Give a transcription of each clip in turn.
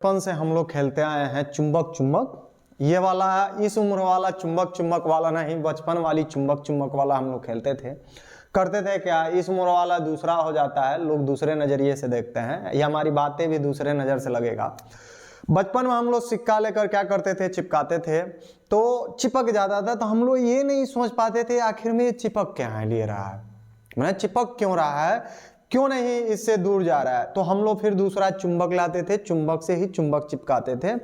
बचपन से हम लोग खेलते आए हैं चुंबक चुंबक। ये वाला इस उम्र वाला चुंबक चुंबक वाला नहीं, बचपन वाली चुंबक चुंबक वाला हम लोग खेलते थे। करते थे क्या, इस उम्र वाला दूसरा हो जाता है, लोग दूसरे नज़रिए से देखते हैं, ये हमारी बातें भी दूसरे नज़र से लगेगा। बचपन में हम लोग सिक्का लेकर क्या करते थे, चिपकाते थे, तो चिपक जाता था। तो हम लोग ये नहीं सोच पाते थे आखिर में ये चिपक क्या है ले रहा है, मैंने चिपक क्यों रहा है, क्यों नहीं इससे दूर जा रहा है। तो हम लोग फिर दूसरा चुंबक लाते थे, चुंबक से ही चुंबक चिपकाते थे,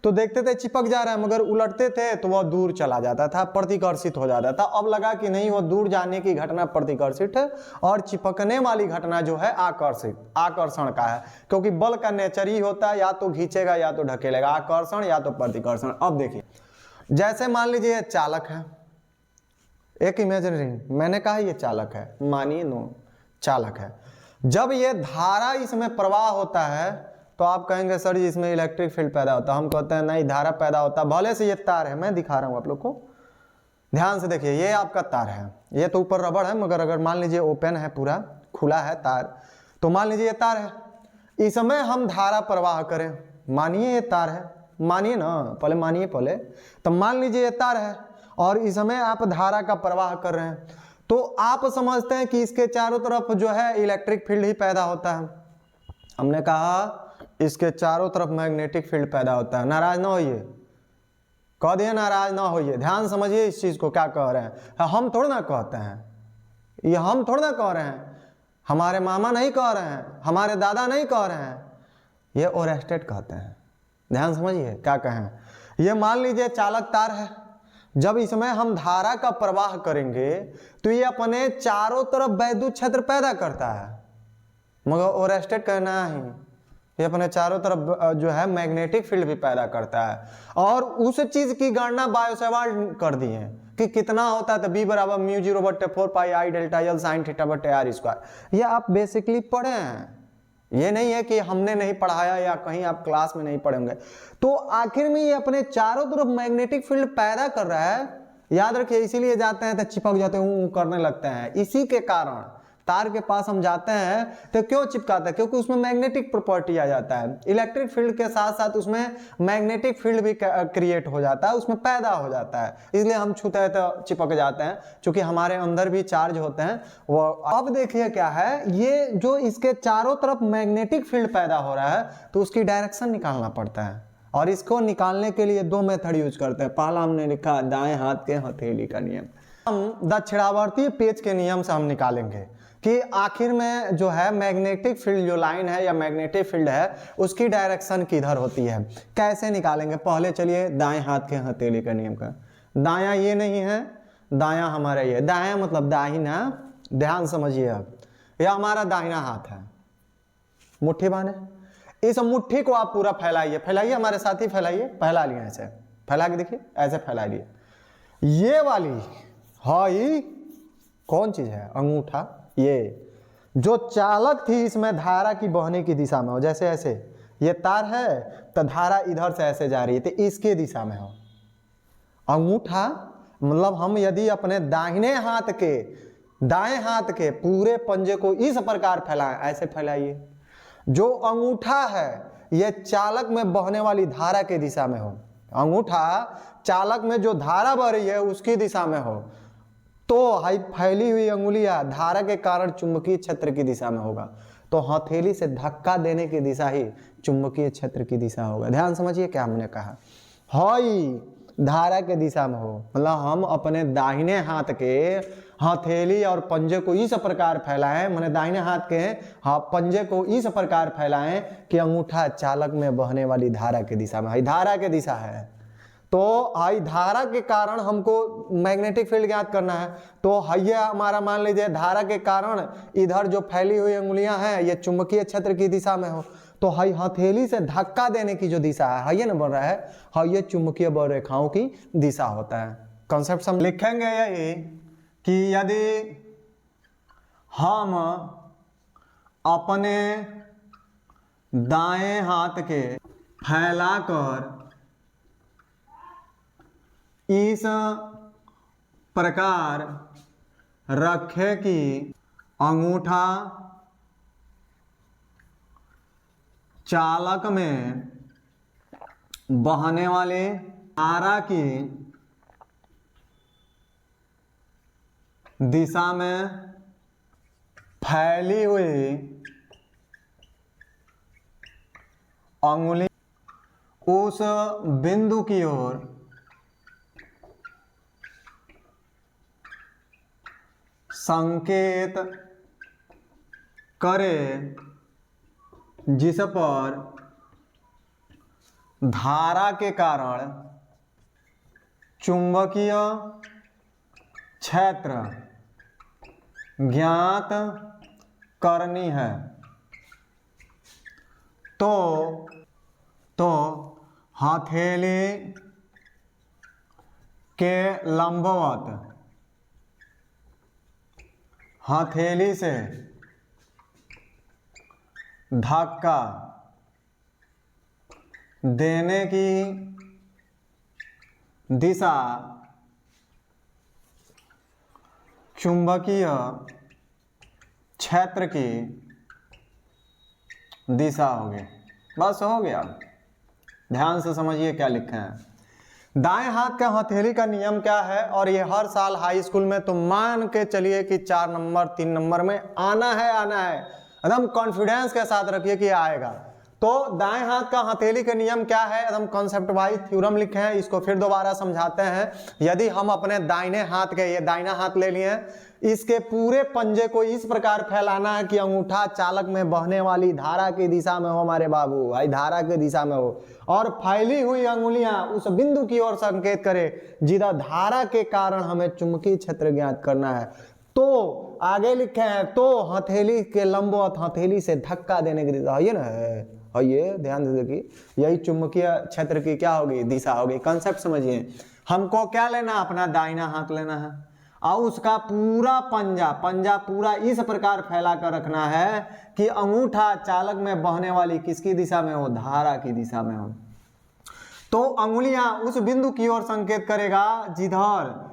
तो देखते थे चिपक जा रहा है, मगर उलटते थे तो वह दूर चला जाता था, प्रतिकर्षित हो जाता था। अब लगा कि नहीं, वह दूर जाने की घटना प्रतिकर्षित है और चिपकने वाली घटना जो है आकर्षण का है, क्योंकि बल का नेचर ही होता है, या तो खींचेगा या तो ढकेलेगा, आकर्षण या तो प्रतिकर्षण। अब देखिए, जैसे मान लीजिए चालक है, एक इमेजिनरी, मैंने कहा ये चालक है, मानिए नो चालक है। जब ये धारा इसमें प्रवाह होता है तो आप कहेंगे सर जी इसमें इलेक्ट्रिक फील्ड पैदा होता है। हम कहते हैं नहीं, धारा पैदा होता है। भले से ये तार है, मैं दिखा रहा हूं आप लोग को, ध्यान से देखिए, ये आपका तार है, ये तो ऊपर रबड़ है, मगर अगर मान लीजिए ओपन है, पूरा खुला है तार, तो मान लीजिए ये तार है, इसमें हम धारा प्रवाह करें, मानिए ये तार है, मानिए ना, पहले मानिए पहले, तो मान लीजिए ये तार है और इसमें आप धारा का प्रवाह कर रहे हैं, तो आप समझते हैं कि इसके चारों तरफ जो है इलेक्ट्रिक फील्ड ही पैदा होता है। हमने कहा इसके चारों तरफ मैग्नेटिक फील्ड पैदा होता है। नाराज ना होइए, कह दिए नाराज ना होइए, ध्यान समझिए इस चीज को क्या कह रहे हैं। हम थोड़ा ना कहते हैं, ये हम थोड़ा ना कह रहे हैं, हमारे मामा नहीं कह रहे हैं, हमारे दादा नहीं कह रहे हैं, ये ओरेस्टेड कहते हैं। ध्यान समझिए क्या कहें। ये मान लीजिए चालक तार है, जब इसमें हम धारा का प्रवाह करेंगे तो ये अपने चारों तरफ वैद्युत क्षेत्र पैदा करता है, मगर ओरेस्टेड कहना ही, ये अपने चारों तरफ जो है मैग्नेटिक फील्ड भी पैदा करता है। और उस चीज की गणना बायोसेवार्ट कर दी है कि कितना होता है, तो B बराबर mu 0/4 pi I delta L sine theta बटे R स्क्वायर। ये आप बेसिकली पढ़े हैं, ये नहीं है कि हमने नहीं पढ़ाया या कहीं आप क्लास में नहीं पढ़ेंगे। तो आखिर में ये अपने चारों तरफ मैग्नेटिक फील्ड पैदा कर रहा है, याद रखिए, इसीलिए जाते हैं तो चिपक जाते हैं, करने लगते हैं। इसी के कारण तार के पास हम जाते हैं तो क्यों चिपकाते हैं, क्योंकि उसमें मैग्नेटिक प्रॉपर्टी आ जाता है, इलेक्ट्रिक फील्ड के साथ साथ उसमें मैग्नेटिक फील्ड भी क्रिएट हो जाता है, उसमें पैदा हो जाता है, इसलिए हम छूते हैं तो चिपक जाते हैं, क्योंकि हमारे अंदर भी चार्ज होते हैं वो। अब देखिए क्या है, ये जो इसके चारों तरफ मैग्नेटिक फील्ड पैदा हो रहा है, तो उसकी डायरेक्शन निकालना पड़ता है, और इसको निकालने के लिए दो मेथड यूज करते हैं। पहला हमने लिखा दाएं हाथ के हथेली का नियम, हम दक्षिणावर्ती पेच के नियम से हम निकालेंगे कि आखिर में जो है मैग्नेटिक फील्ड जो लाइन है या मैग्नेटिक फील्ड है उसकी डायरेक्शन किधर होती है, कैसे निकालेंगे। पहले चलिए दाएं हाथ के हथेली का नियम का, दायां ये नहीं है, दायां हमारा ये, दायां मतलब दाहिना, ध्यान समझिए। अब यह हमारा दाहिना हाथ है, मुट्ठी बांधे, इस मुट्ठी को आप पूरा फैलाइए, फैलाइए हमारे साथ ही फैलाइए, फैला लिए ऐसे, फैला के देखिए, ऐसे फैला लिए। ये वाली हाई कौन चीज है, अंगूठा, ये जो चालक थी इसमें धारा की बहने की दिशा में हो, जैसे ऐसे ये तार है तो धारा इधर से ऐसे जा रही है, तो इसके दिशा में हो अंगूठा। मतलब हम यदि अपने दाहिने हाथ के, दाएं हाथ के पूरे पंजे को इस प्रकार फैलाएं, ऐसे फैलाइए, जो अंगूठा है ये चालक में बहने वाली धारा के दिशा में हो, अंगूठा चालक में जो धारा बह रही है उसकी दिशा में हो, तो हाई फैली हुई अंगुलियां धारा के कारण चुंबकीय क्षेत्र की दिशा में होगा, तो हथेली से धक्का देने की दिशा ही चुंबकीय क्षेत्र की दिशा होगा। ध्यान समझिए क्या हमने कहा, हाई धारा के दिशा में हो, मतलब हम अपने दाहिने हाथ के हथेली और पंजे को इस प्रकार फैलाएं, मैंने दाहिने हाथ के पंजे को इस प्रकार फैलाएं कि अंगूठा चालक में बहने वाली धारा की दिशा में, हाई धारा के दिशा है, तो हाई धारा के कारण हमको मैग्नेटिक फील्ड ज्ञात करना है। तो ये हमारा मान लीजिए धारा के कारण इधर जो फैली हुई अंगुलियां हैं ये चुंबकीय क्षेत्र की दिशा में हो, तो हाई हथेली से धक्का देने की जो दिशा है, ये ना बन रहा है, हाँ ये चुंबकीय बल रेखाओं की दिशा होता है। कंसेप्ट हम लिखेंगे यही कि यदि हम अपने दाएं हाथ के फैलाकर इस प्रकार रखे कि अंगूठा चालक में बहने वाली धारा की दिशा में फैली हुई अंगुली उस बिंदु की ओर संकेत करे जिस पर धारा के कारण चुंबकीय क्षेत्र ज्ञात करनी है। तो हथेली के लंबवत हथेली से धक्का देने की दिशा चुंबकीय क्षेत्र की दिशा होगी। बस हो गया। ध्यान से समझिए क्या लिखे हैं। दाएं हाथ के हथेली का नियम क्या है, और ये हर साल हाई स्कूल में तो मान के चलिए कि 4 नंबर 3 नंबर में आना है एकदम कॉन्फिडेंस के साथ रखिए कि आएगा। तो दाएं हाथ का हथेली का नियम क्या है, एकदम कॉन्सेप्ट वाइज थ्योरम लिखे हैं, इसको फिर दोबारा समझाते हैं। यदि हम अपने दाहिने हाथ के, ये दाहिना हाथ ले लिए, इसके पूरे पंजे को इस प्रकार फैलाना है कि अंगूठा चालक में बहने वाली धारा की दिशा में हो, हमारे बाबू भाई धारा की दिशा में हो, और फैली हुई अंगुलियां उस बिंदु की ओर संकेत करे जिधर धारा के कारण हमें चुंबकीय क्षेत्र ज्ञात करना है। तो आगे लिखे हैं, तो हथेली के लंबवत हथेली से धक्का देने की दिशा, ये ना है, और ये ध्यान से देखिए, यही चुंबकीय क्षेत्र की क्या होगी, दिशा होगी। कंसेप्ट समझिए। हमको क्या लेना, अपना दाहिना हाथ लेना है और उसका पूरा पंजा पूरा इस प्रकार फैला कर रखना है कि अंगूठा चालक में बहने वाली किसकी दिशा में हो, धारा की दिशा में हो। तो अंगुलियां उस बिंदु की ओर संकेत करेगा जिधर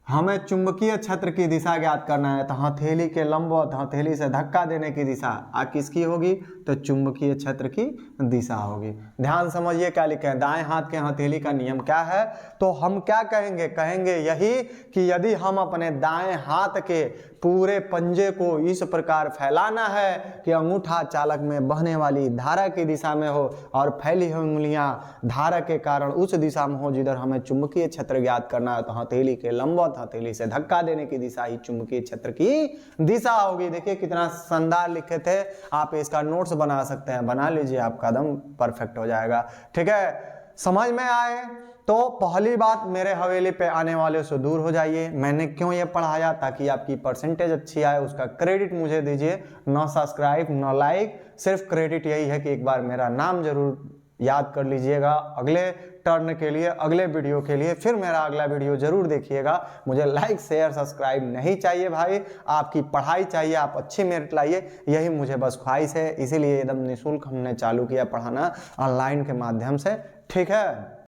हमें चुंबकीय क्षेत्र की दिशा ज्ञात करना है। तो हथेली के लंबवत हथेली से धक्का देने की दिशा किसकी होगी, तो चुंबकीय क्षेत्र की दिशा होगी। ध्यान समझिए क्या लिखे हैं। दाएं हाथ के हथेली का नियम क्या है, तो हम क्या कहेंगे यही कि यदि हम अपने दाएं हाथ के पूरे पंजे को इस प्रकार फैलाना है कि अंगूठा चालक में बहने वाली धारा की दिशा में हो और फैली हुई उंगलियां धारा के कारण उस दिशा में हो जिधर हमें चुंबकीय क्षेत्र ज्ञात करना है, तो हथेली के लंबवत हथेली से धक्का देने की दिशा ही चुंबकीय क्षेत्र की दिशा होगी। देखिए कितना शानदार लिखे थे। आप इसका नोट्स बना सकते हैं, बना लीजिए, आपका एकदम परफेक्ट हो जाएगा। ठीक है, समझ में आए। तो पहली बात, मेरे हवेली पे आने वाले से दूर हो जाइए। मैंने क्यों ये पढ़ाया, ताकि आपकी परसेंटेज अच्छी आए, उसका क्रेडिट मुझे दीजिए। न सब्सक्राइब न लाइक, सिर्फ क्रेडिट यही है कि एक बार मेरा नाम जरूर याद कर लीजिएगा अगले टर्न के लिए, अगले वीडियो के लिए। फिर मेरा अगला वीडियो जरूर देखिएगा। मुझे लाइक शेयर सब्सक्राइब नहीं चाहिए भाई, आपकी पढ़ाई चाहिए, आप अच्छी मेरिट लाइए, यही मुझे बस ख्वाहिश है। इसीलिए एकदम निःशुल्क हमने चालू किया पढ़ाना ऑनलाइन के माध्यम से। ठीक है।